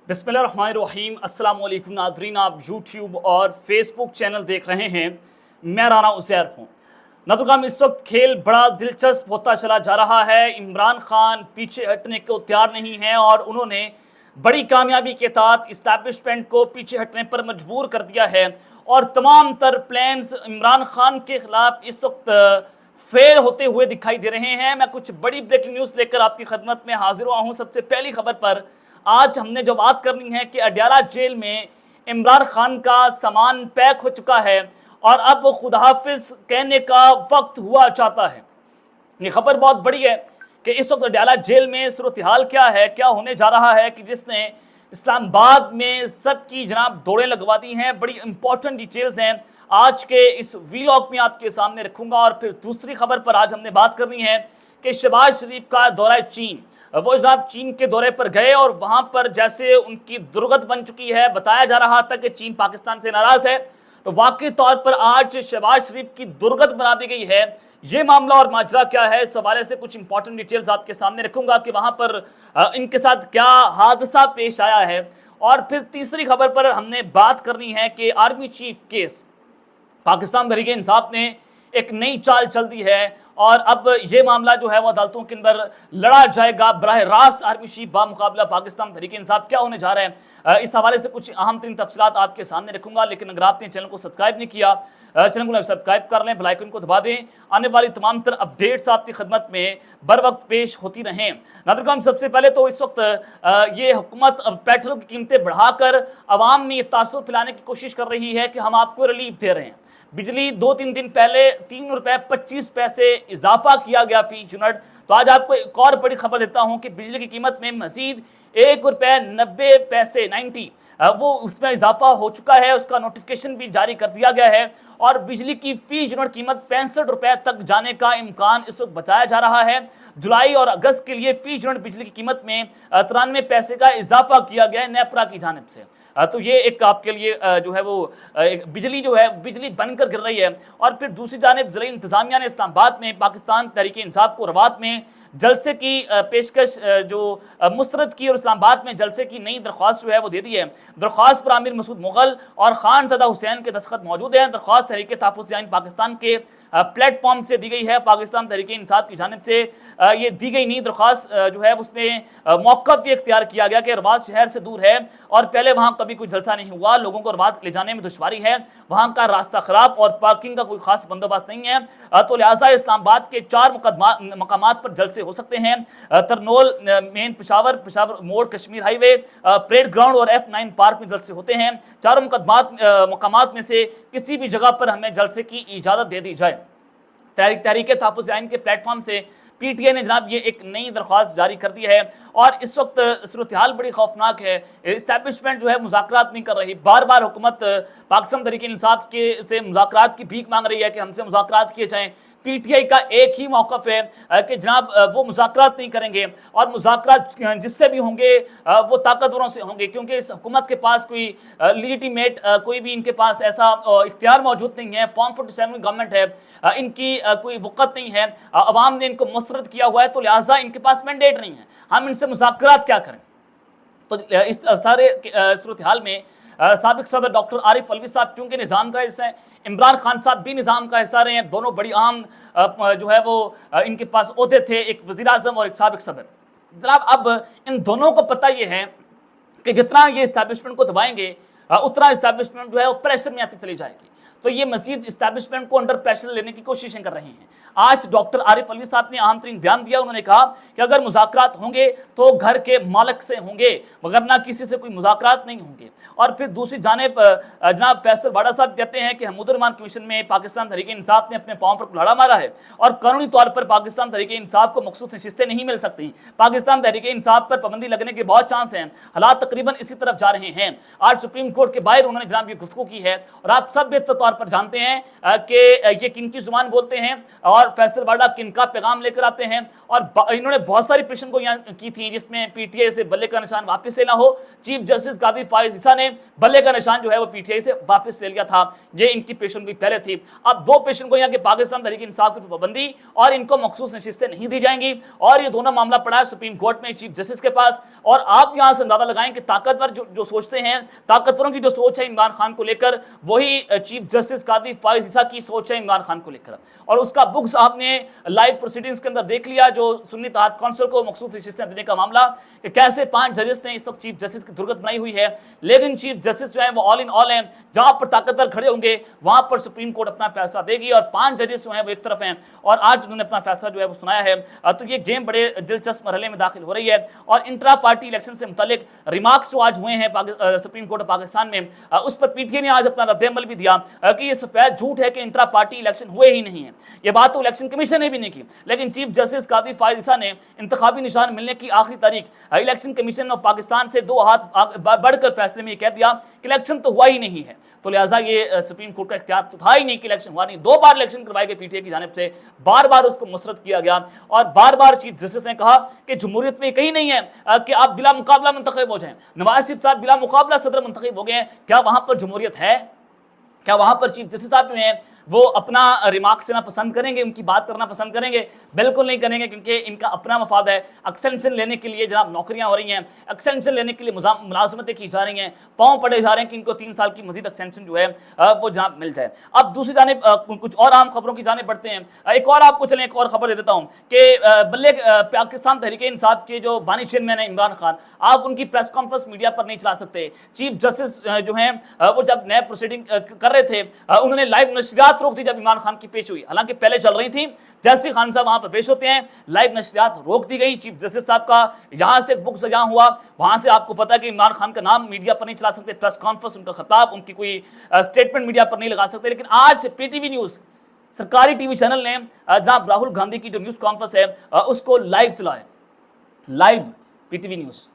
बिस्मिल्लाहिर्रहमानिर्रहीम। अस्सलाम वालेकुम नाज़रीन, आप यूट्यूब और फेसबुक चैनल देख रहे हैं। मैं राना उज़ैर हूँ। नाज़रीन, इस वक्त खेल बड़ा दिलचस्प होता चला जा रहा है। इमरान खान पीछे हटने को तैयार नहीं हैं और उन्होंने बड़ी कामयाबी के साथ इस्टेब्लिशमेंट को पीछे हटने पर मजबूर कर दिया है और तमाम तर प्लान्स इमरान खान के खिलाफ इस वक्त फेल होते हुए दिखाई दे रहे हैं। मैं कुछ बड़ी ब्रेकिंग न्यूज़ लेकर आपकी खदमत में हाजिर हुआ हूँ। सबसे पहली खबर पर आज हमने जो बात करनी है कि अडयाला जेल में इमरान खान का सामान पैक हो चुका है और अब खुदाफिज कहने का वक्त हुआ चाहता है। ये खबर बहुत बड़ी है कि इस वक्त अडयाला जेल में सूरत हाल क्या है, क्या होने जा रहा है कि जिसने इस्लामाबाद में सबकी जनाब दौड़ें लगवा दी हैं। बड़ी इंपॉर्टेंट डिटेल्स हैं, आज के इस वीलॉग में आपके सामने रखूंगा। और फिर दूसरी खबर पर आज हमने बात करनी है कि शहबाज शरीफ का दौरा चीन, वो जनाब चीन के दौरे पर गए और वहां पर जैसे उनकी दुर्गत बन चुकी है। बताया जा रहा था कि चीन पाकिस्तान से नाराज है, तो वाकई तौर पर आज शहबाज शरीफ की दुर्गत बना दी गई है। ये मामला और माजरा क्या है, इस हवाले से कुछ इंपॉर्टेंट डिटेल्स आपके सामने रखूंगा कि वहां पर इनके साथ क्या हादसा पेश आया है। और फिर तीसरी खबर पर हमने बात करनी है कि army chief case Pakistan Tehreek Insaf ने एक नई चाल चल दी है और अब ये मामला जो है वो अदालतों के अंदर लड़ा जाएगा। बराह रास्त आर्मी चीफ बामुकाबला पाकिस्तान तहरीक इंसाफ क्या होने जा रहा है, इस हवाले से कुछ अहम तरीन तफसीलात आपके सामने रखूंगा। लेकिन अगर आपने चैनल को सब्सक्राइब नहीं किया, चैनल को सब्सक्राइब कर लें, बेल आइकन को दबा दें। आने वाली तमाम तर अपडेट्स आपकी खदमत में बर वक्त पेश होती रहें। नाज़रीन, सबसे पहले तो इस वक्त ये हुकूमत पेट्रोल की कीमतें बढ़ाकर अवाम में ये तासुर फैलाने की कोशिश कर रही है कि हम आपको रिलीफ दे रहे हैं। बिजली 2-3 दिन पहले 3 रुपये 25 पैसे इजाफा किया गया फी यूनिट। तो आज आपको एक और बड़ी खबर देता हूं कि बिजली की कीमत में मजीद 1 रुपये 90 पैसे 90 वो उसमें इजाफा हो चुका है। उसका नोटिफिकेशन भी जारी कर दिया गया है और बिजली की फी यूनिट कीमत 65 रुपये तक जाने का इम्कान इस वक्त बताया जा रहा है। जुलाई और अगस्त के लिए फी यूनिट बिजली की कीमत में 93 पैसे का इजाफा किया गया है नेपरा की जानिब से। तो ये एक आपके लिए जो है वो बिजली जो है बिजली बनकर गिर रही है। और फिर दूसरी जानिब ज़िला इंतज़ामिया ने इस्लामाबाद में पाकिस्तान तहरीक इंसाफ को रवात में जलसे की पेशकश जो मुस्तरद की और इस्लामाबाद में जलसे की नई दरख्वास्त जो है वो दे दी है। दरख्वास्त पर आमिर मसूद मुगल और खान ज़दा हुसैन के दस्तखत मौजूद हैं। दरख्वास्त तहरीक तहफ़्फ़ुज़ यानी पाकिस्तान के प्लेटफॉर्म से दी गई है। पाकिस्तान तहरीक इंसाफ की जानिब से ये दी गई नई दरख्वास्त जो है उसमें मौक़िफ़ भी इख्तियार किया गया कि रवात शहर से दूर है और पहले वहाँ कभी कोई जलसा नहीं हुआ, लोगों को रवात ले जाने में दुश्वारी है, वहाँ का रास्ता ख़राब और पार्किंग का कोई खास बंदोबस्त नहीं है। तो लिहाजा इस्लामाबाद के 4 मकामात पर जलसे हो सकते हैं। तरनोल मेन पेशावर, पेशावर मोड़ कश्मीर हाईवे, परेड ग्राउंड और F9 पार्क में जलसे होते हैं। चारों मकामात में से किसी भी जगह पर हमें जलसे की इजाज़त दे दी जाए। तहरीक तहफ़्फ़ुज़ यानी के प्लेटफॉर्म से PTI ने जनाब ये एक नई दरख्वास्त जारी कर दी है और इस वक्त सूरत हाल बड़ी खौफनाक है। इस्टेब्लिशमेंट जो है मुज़ाकरात नहीं कर रही, बार बार हुकूमत पाकिस्तान तहरीक इंसाफ के से मुज़ाकरात की भीख मांग रही है कि हमसे मुज़ाकरात किए जाएँ। PTI का एक ही मौक़िफ़ है कि जनाब वो मुज़ाकरात नहीं करेंगे और मुज़ाकरात जिससे भी होंगे वो ताकतवरों से होंगे, क्योंकि इस हुकूमत के पास कोई लीजिटिमेट कोई भी इनके पास ऐसा इख्तियार मौजूद नहीं है। फॉर्म 47 गवर्नमेंट है, इनकी कोई वक़्त नहीं है, अवाम ने इनको मुस्तरद किया हुआ है, तो लिहाजा इनके पास मैंडेट नहीं है। हम इनसे मुज़ाकरात क्या करें? तो इस सारे सूरत हाल में साबिक सदर डॉक्टर आरिफ अलवी साहब क्योंकि निज़ाम का हिस्सा है, इमरान खान साहब भी निज़ाम का हिस्सा रहे हैं। दोनों बड़ी अहम जो है वो इनके पास ओहदे थे, एक वज़ीर आज़म और एक साबिक सदर। जनाब अब इन दोनों को पता ये है कि जितना ये इस्टेब्लिशमेंट को दबाएंगे उतना इस्टेब्लिशमेंट जो है वो प्रेशर में आती चली जाएगी। तो ये मजीद इस्टेब्लिशमेंट को अंडर प्रेशर लेने की कोशिशें कर रही हैं। आज डॉक्टर आरिफ अलवी साहब ने अहम तरीन बयान दिया। उन्होंने कहा कि अगर मुज़ाकरात होंगे तो घर के मालिक से होंगे, वरना किसी से कोई मुज़ाकरात नहीं होंगे। और फिर दूसरी जानिब जनाब फैसल वाडा साहब कहते हैं कि महमूद रहमान कमीशन में पाकिस्तान तहरीक इंसाफ ने अपने पाँव पर कुल्हाड़ा मारा है और कानूनी तौर पर पाकिस्तान तहरीक इंसाफ को मखसूस नशिस्तें नहीं मिल सकती। पाकिस्तान तहरीक इंसाफ पर पाबंदी लगने के बहुत चांस हैं। हालात तकरीबन इसी तरफ जा रहे हैं। आज सुप्रीम कोर्ट के बाहर उन्होंने जनाब ये गुफ्तगू की है और आप सब बेहतर तौर पर जानते हैं कि ये किन की जुबान बोलते हैं और फैसल वाडा किन का पैगाम लेकर आते हैं। और इन्होंने बहुत सारी पेशन को यहाँ की थी जिसमें पीटीआई से बल्ले का निशान वापस लेना हो। चीफ जस्टिस कादी फाइज ईसा ने बल्ले का निशान जो है वो पीटीआई से वापस ले लिया था। ये इनकी पेशन को पहले थी। अब दो पेशन को यहाँ के पाकिस्तान तहरीक इंसाफ की पाबंदी और इनको मखसूस नशिस्तें नहीं दी जाएंगी और ये दोनों मामला पड़ा है सुप्रीम कोर्ट में चीफ जस्टिस के पास। और आप यहां से अंदाजा लगाएं कि ताकतवर जो सोचते हैं, ताकतवरों की जो सोच है इमरान खान को लेकर, वही चीफ जस्टिस कादी फाइज ईसा की सोच है इमरान खान को लेकर। और उसका बुक्स आपने लाइव प्रोसीडिंग्स के अंदर देख लिया, जो सुन्नी इत्तेहाद काउंसिल को मखसूस नशिस्तें देने का मामला, कि कैसे 5 जजेस ने इस वक्त चीफ जस्टिस की दुर्गत बनाई हुई है। लेकिन चीफ जस्टिस जो है वो ऑल इन ऑल हैं, जहां पर ताकतवर खड़े होंगे वहां पर सुप्रीम कोर्ट अपना फैसला देगी और 5 जजेस जो है वो एक तरफ हैं और आज उन्होंने अपना फैसला जो है वो सुनाया है। तो ये गेम बड़े दिलचस्प मरहले में दाखिल हो रही है। और इंट्रा पार्टी इलेक्शन से मुतालिक रिमार्क्स जो आज हुए हैं सुप्रीम कोर्ट ऑफ पाकिस्तान में, उस पर पीटीआई ने आज अपना रद्द-ए-अमल भी दिया कि ये सफेद झूठ है कि इंट्रा पार्टी इलेक्शन हुए ही नहीं है। ये बात तो इलेक्शन कमीशन ने भी नहीं की, लेकिन चीफ जस्टिस कादी फाइज ईसा ने इंतखाबी निशान मिलने की आखिरी तारीख इलेक्शन कमीशन ऑफ पाकिस्तान से 2 हाथ बढ़कर फैसले में कह दिया कि इलेक्शन तो हुआ ही नहीं है। तो लिहाजा ये सुप्रीम कोर्ट का इख्तियार तो था ही नहीं कि इलेक्शन हुआ नहीं। 2 बार इलेक्शन करवाए गए पीटीआई की जानिब से, बार बार उसको मुस्तरद किया गया और बार बार चीफ जस्टिस ने कहा कि जमहूरियत में कहीं नहीं है कि आप बिला मुकाबला मुंतखब हो जाएं। नवाज शरीफ साहब बिला मुकाबला सदर मुंतखब हो गए हैं, क्या वहां पर जमहूरियत है? क्या वहां पर चीफ जस्टिस साहब जो हैं वो अपना रिमार्क देना पसंद करेंगे, उनकी बात करना पसंद करेंगे? बिल्कुल नहीं करेंगे, क्योंकि इनका अपना मफाद है। एक्सटेंशन लेने के लिए जनाब नौकरियां हो रही हैं, एक्सटेंशन लेने के लिए मुलाजमतें की जा रही हैं, पाँव पड़े जा रहे हैं कि इनको 3 साल की मजीद एक्सटेंशन जो है वो जनाब मिल जाए। अब दूसरी जानिब कुछ और आम खबरों की जानिब बढ़ते हैं। एक और आपको चलें एक और खबर दे देता हूँ कि बल्ले पाकिस्तान तहरीक इंसाफ के जो बानी चेयरमैन है इमरान खान, आप उनकी प्रेस कॉन्फ्रेंस मीडिया पर नहीं चला सकते। चीफ जस्टिस जो हैं वो जब नए प्रोसीडिंग कर रहे थे, उन्होंने लाइव नशरियात रोक दी जब इमरान खान की पेश हुई। हालांकि पहले चल रही थी, जैसे खान साहब वहां पर पेश होते हैं लाइव नशरियात रोक दी गई। चीफ जस्टिस साहब का यहां से बुक सजा हुआ, वहां से आपको पता है कि इमरान खान का नाम मीडिया पर नहीं चला सकते, प्रेस कॉन्फ्रेंस, उनका खिताब, उनकी कोई स्टेटमेंट मीडिया पर नहीं लगा सकते। लेकिन आज पीटीवी न्यूज सरकारी टीवी चैनल ने जनाब राहुल गांधी की जो न्यूज कॉन्फ्रेंस है उसको लाइव चलाया, लाइव पीटीवी न्यूज।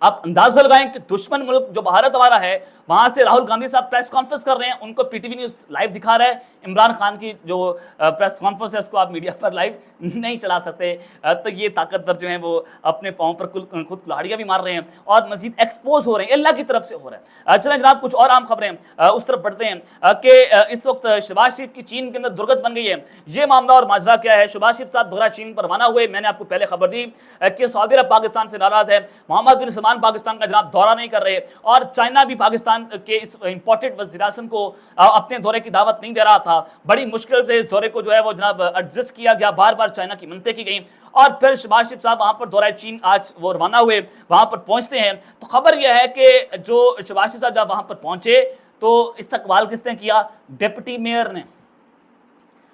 आप अंदाजा लगाएं कि दुश्मन मुल्क जो भारत हमारा है, वहां से राहुल गांधी साहब प्रेस कॉन्फ्रेंस कर रहे हैं, उनको पीटीवी न्यूज लाइव दिखा रहा है। इमरान खान की जो प्रेस कॉन्फ्रेंस है उसको आप मीडिया पर लाइव नहीं चला सकते। तो ये ताकतवर जो है वो अपने पाँव पर खुद कुल्हाड़ियां भी मार रहे हैं और मजीद एक्सपोज हो रहे हैं, अल्लाह की तरफ से हो रहा है। चलें जनाब, कुछ और आम खबरें उस तरफ बढ़ते हैं कि इस वक्त शहबाज शरीफ की चीन के अंदर दुर्गत बन गई है। ये मामला और माजरा क्या है? शहबाज शरीफ साहब दोबारा चीन पर रवाना हुए। मैंने आपको पहले खबर दी कि सऊदी अरब पाकिस्तान से नाराज है, मोहम्मद बिन सलमान पाकिस्तान का जनाब दौरा नहीं कर रहे और चाइना भी पाकिस्तान के इस इंपोर्टेड वज़ीर-ए-आज़म को अपने दौरे की दावत नहीं दे रहा था। बड़ी मुश्किल से इस दौरे को जो है वो जनाब एडजस्ट किया गया, बार बार चाइना की मिन्नतें की गई और फिर शहबाज शरीफ साहब वहां पर दौरा चीन आज वो रवाना हुए, वहां पर पहुंचते हैं। तो खबर यह है कि जो शहबाज शरीफ साहब जब वहां पर पहुंचे तो इस्तकबाल किसने किया? डिप्टी मेयर ने।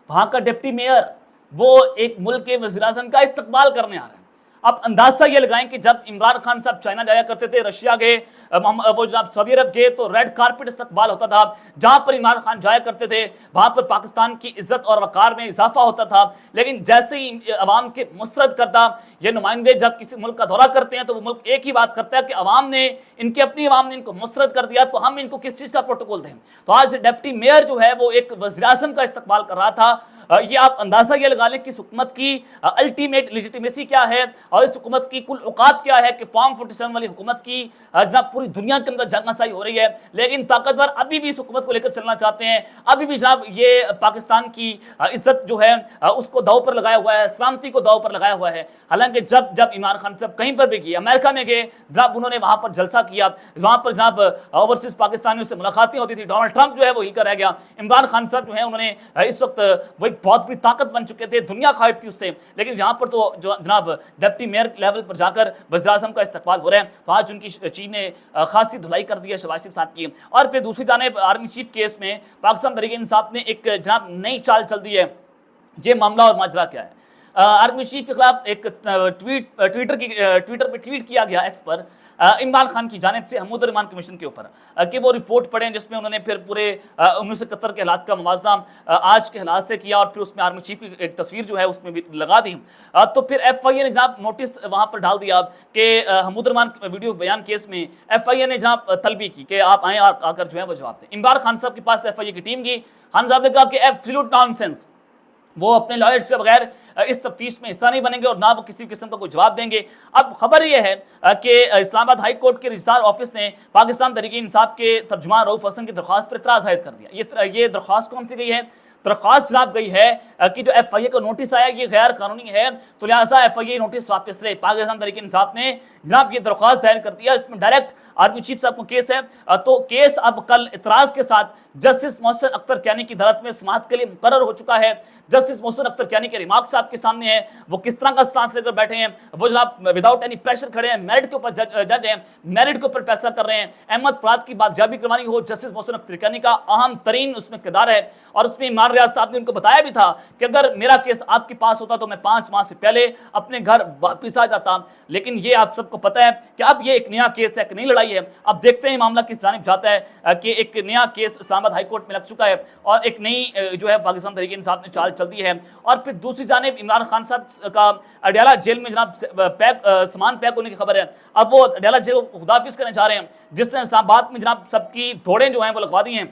वहां का डिप्टी मेयर वो एक मुल्क के वज़ीर-ए-आज़म का इस्तकबाल करने आ रहे हैं। आप अंदाजा ये लगाएं कि जब इमरान खान साहब चाइना जाया करते थे, रशिया गए, वो जब सऊदी अरब गए, तो रेड कारपेट इस्तकबाल होता था। जहां पर इमरान खान जाया करते थे वहां पर पाकिस्तान की इज्जत और वकार में इजाफा होता था। लेकिन जैसे ही अवाम के मुस्तरद करदा ये नुमाइंदे जब किसी मुल्क का दौरा करते हैं तो वो मुल्क एक ही बात करता है कि अवाम ने अपनी अवाम ने इनको मुस्तरद कर दिया, तो हम इनको किस चीज़ का प्रोटोकॉल दें। तो आज डिप्टी मेयर जो है वो एक वज़ीर-ए-आज़म का इस्तकबाल कर रहा था। ये आप अंदाजा ये लगा लें कि इस हुकूमत की अल्टीमेट लेजिटिमेसी क्या है और इस हुकूमत की कुल औकात क्या है कि फॉर्म 47 वाली हुकूमत की जनाब पूरी दुनिया के अंदर जंगसाई हो रही है। लेकिन ताकतवर अभी भी इस हुकूमत को लेकर चलना चाहते हैं, अभी भी जनाब ये पाकिस्तान की इज्जत जो है उसको दाव पर लगाया हुआ है, सलामती को दाव पर लगाया हुआ है। हालांकि जब इमरान खान साहब कहीं पर भी गए, अमेरिका में गए जनाब, उन्होंने वहां पर जलसा किया, वहां पर जनाब ओवरसीज पाकिस्तानियों से मुलाकातें होती थी। डोनाल्ड ट्रंप जो है वो हिलकर रह गया। इमरान खान साहब जो है उन्होंने इस वक्त वो बहुत बड़ी ताकत बन चुके थे, दुनिया खाइफ थी उससे। लेकिन यहाँ पर तो जो जनाब डिप्टी मेयर लेवल पर जाकर वज़ीर-ए-आज़म का इस्तकबाल हो रहा है। तो आज उनकी चीन ने खासी धुलाई कर दी है शहबाज शरीफ साहब की। और फिर दूसरी जानिब आर्मी चीफ केस में पाकिस्तान तहरीक इंसाफ ने एक जनाब नई चाल चल दी है। ये मामला और माजरा क्या है? आर्मी चीफ के खिलाफ एक ट्वीटर पर ट्वीट किया गया एक्स पर इमरान खान की जानिब से महमूद रहमान कमीशन के ऊपर कि वो रिपोर्ट पढ़ें, जिसमें उन्होंने फिर पूरे 1971 के हालात का मुवाजना आज के हालात से किया और फिर उसमें आर्मी चीफ की एक तस्वीर जो है उसमें भी लगा दी। तो फिर FIA ने जनाब नोटिस वहां पर डाल दिया कि महमूद रहमान वीडियो बयान केस में FIA ने जनाब तलबी की कि आप आए आकर जो है वो जवाब दें। इमरान खान साहब के पास FIA की टीम की, खान साहब ने कहा कि एब्सोल्यूट नॉनसेंस, वो अपने लॉयर्स के बगैर इस तफ्तीश में हिस्सा नहीं बनेंगे और ना वो किसी किस्म का कोई जवाब देंगे। अब खबर यह है कि इस्लामाबाद हाई कोर्ट के रजिस्ट्रार ऑफिस ने पाकिस्तान तहरीक इंसाफ के तर्जुमान रऊफ हसन की दरख्वास्त पर इतराज़ जाहिर कर दिया। ये दरख्वास्त कौन सी गई है? दरख्वास्त जनाब गई है कि जो FIA का नोटिस आया ये गैर कानूनी है, तो लिहाजा FIA नोटिस वापस ले। पाकिस्तान तहरीक इंसाफ ने जनाब ये दरख्वास्त दायर कर दिया, इसमें डायरेक्ट आर्मी चीफ साहब को केस है। तो केस अब कल इतराज के साथ जस्टिस मोहसिन अख्तर कियानी की अदालत में समाअत के लिए मुकर्रर हो चुका है। जस्टिस मोहसिन अख्तर कियानी के रिमार्क्स आपके सामने हैं, वो किस तरह का स्टांस लेकर बैठे हैं। वो जनाब विदाउट एनी प्रेशर खड़े हैं, मेरिट के ऊपर जज हैं, मेरिट के ऊपर फैसला कर रहे हैं। अहमद फराद की बात जाबी करवानी हो, जस्टिस मोहसिन अख्तर कियानी का अहम तरीन उसमें किरदार है। और उसमें इमरान रियाज साहब ने उनको बताया भी था कि अगर मेरा केस आपके पास होता तो मैं 5 माह से पहले अपने घर वापिस आ जाता। लेकिन ये आप सबको पता है कि अब ये एक नया केस है, एक नई लड़ाई है। अब देखते हैं मामला किस जानिब जाता है कि एक नया केस इस्लामाबाद हाई कोर्ट में लग चुका है और एक नई जो है पाकिस्तान तहरीक इंसाफ ने चाल चल दी है। और फिर दूसरी जानिब इमरान खान साहब का अडयाला जेल में जनाब सामान पैक होने की खबर है। अब वो अडयाला जेल को खुदाफिज करने जा रहे हैं, जिसने इस्लामाबाद में जनाब सबकी दौड़ें जो हैं वो लगवा दी हैं।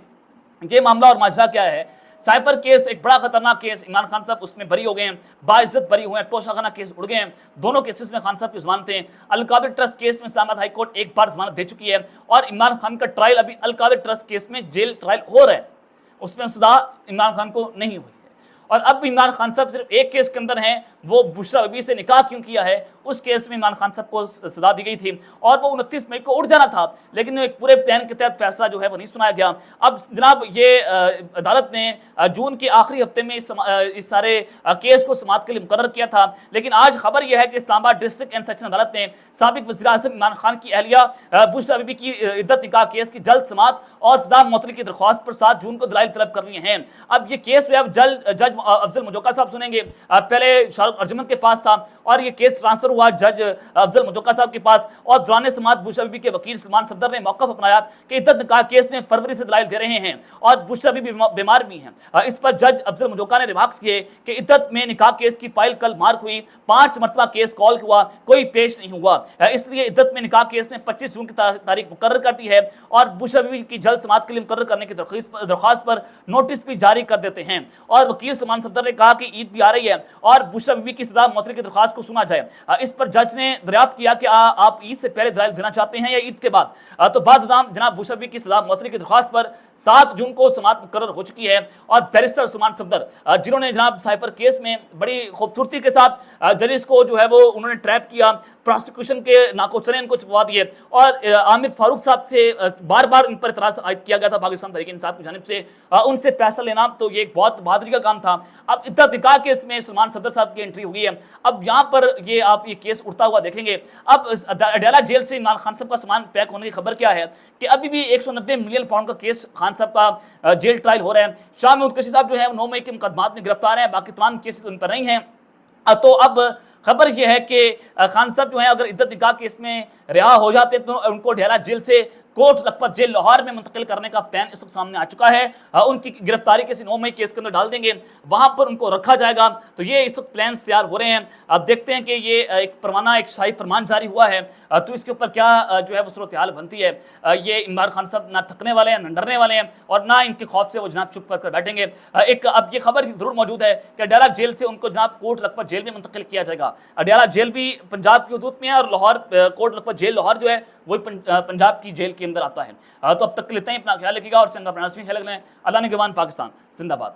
ये मामला और माजरा क्या है? साइबर केस एक बड़ा खतरनाक केस, इमरान खान साहब उसमें बरी हो गए हैं, बाइज्जत बरी हुए हैं। तोशाखाना केस उड़ गए हैं, दोनों केसेस में खान साहब की जमानत हैं। अलकाबिर ट्रस्ट केस में इस्लामाबाद हाई कोर्ट एक बार जमानत दे चुकी है और इमरान खान का ट्रायल अभी अलकाबिर ट्रस्ट केस में जेल ट्रायल हो रहा है, उसमें सजा इमरान खान को नहीं हुई है। और अब इमरान खान साहब सिर्फ एक केस के अंदर हैं, वो बुशरा बीबी से निकाह क्यों किया है, उस केस में इमरान खान साहब को सजा दी गई थी और वो 29 मई को उड़ जाना था, लेकिन एक पूरे प्लान के तहत फैसला जो है वो नहीं सुनाया गया। अब जनाब ये अदालत ने जून के आखिरी हफ्ते में इस सारे केस को समाअत के लिए मुकर्रर किया था। लेकिन आज खबर यह है कि इस्लामाबाद डिस्ट्रिक्ट एंड सेशन अदालत ने साबिक वज़ीर-ए-आज़म इमरान खान की अहलिया बुशरा बीबी की इद्दत निकाह केस की जल्द समाअत और सजा मुअत्तली की दरख्वास्त पर 7 जून को दलाइल तलब कर लिए हैं। अब ये केस जो है जज अफजल मुजोका साहब सुनेंगे। पहले शाहरुख अर्जुमंद के पास था और ये केस ट्रांसफर हुआ जज अफजल मुजोका साहब के पास और दौरान समाअत बुशरा बीबी के वकील सलमान सफदर ने मौक़िफ़ अपनाया कि इद्दत निकाह केस में फरवरी से दलाइल दे रहे हैं और बुशरा बीबी बीमार भी हैं। इस पर जज अफजल मुजोका ने रिमार्क्स किए कि इद्दत में निकाह केस की फाइल कल मार्क हुई, 5 मरतबा केस कॉल हुआ, कोई पेश नहीं हुआ, इसलिए इद्दत में निकाह केस ने 25 जून की तारीख मुकर्रर कर दी है और बुशरा बीबी की जल्द समाअत के लिए मुकर्रर करने की दरख्वास्त पर नोटिस भी जारी कर देते हैं। और वकील सलमान सफदर ने कहा कि ईद भी आ रही है और बुशरा बीबी की सजा मुअत्तली की दरख्वास्त को सुना जाए। इस पर जज ने दरियाफ्त किया कि आप ईद से पहले दलाइल देना चाहते हैं या ईद के बाद। तो बाद जनाब बुशरा बीबी की सजा मुअत्तली की दरख्वास्त पर 7 जून को समाअत मुकर्रर हो चुकी है और बैरिस्टर सलमान सफदर जिन्होंने जनाब साइफर केस में बड़ी खूबसूरती के साथ जजेस को जो है वो उन्होंने ट्रैप किया, प्रोसिक्यूशन के नाकोचरे इनको छुपवा दिए और आमिर फारूक साहब से बार बार इन पर इतराज आयद किया गया था पाकिस्तान तहरीक इंसाफ की जानिब से, उनसे फैसला लेना तो ये एक बहुत बहादुरी का काम था। अब इद्दत निकाह केस में सलमान सफदर साहब की एंट्री हुई है। अब यहाँ पर ये केस उड़ता हुआ देखेंगे। अब अडयाला जेल से इमरान खान साहब का सामान पैक होने की खबर क्या है कि अभी भी 190 मिलियन पाउंड का केस खान साहब का जेल ट्रायल हो रहा है। शाह महमूद कुरैशी साहब जो है 9 मई के मुकदमात में गिरफ्तार हैं, बाकी तमाम केसेस उन पर नहीं हैं। तो अब खबर यह है कि खान साहब जो है अगर इद्दत निकाह केस में रिहा हो जाते तो उनको अडयाला जेल से कोट लखपत जेल लाहौर में मुंतकिल करने का प्लान इस वक्त सामने आ चुका है। उनकी गिरफ्तारी किसी 9 मई केस के अंदर डाल देंगे, वहां पर उनको रखा जाएगा। तो ये इस वक्त प्लान तैयार हो रहे हैं। अब देखते हैं कि ये एक परवाना, एक शाही फरमान जारी हुआ है तो इसके ऊपर क्या जो है वो सूरत हाल बनती है। ये इमरान खान साहब ना थकने वाले हैं, ना डरने वाले हैं और ना इनके खौफ से वो जनाब चुप कर बैठेंगे। एक अब ये खबर जरूर मौजूद है कि अडयाला जेल से उनको जनाब कोट लखपत जेल में मुंतकिल किया जाएगा। अडयाला जेल भी पंजाब की हदूद में है और लाहौर कोट लखपत जेल लाहौर जो है वही पंजाब की जेल के अंदर आता है। तो अब तक लेते हैं, अपना ख्याल रखिएगा और संगा ख्याल रखना है। अल्लाह ने गवान, पाकिस्तान जिंदाबाद।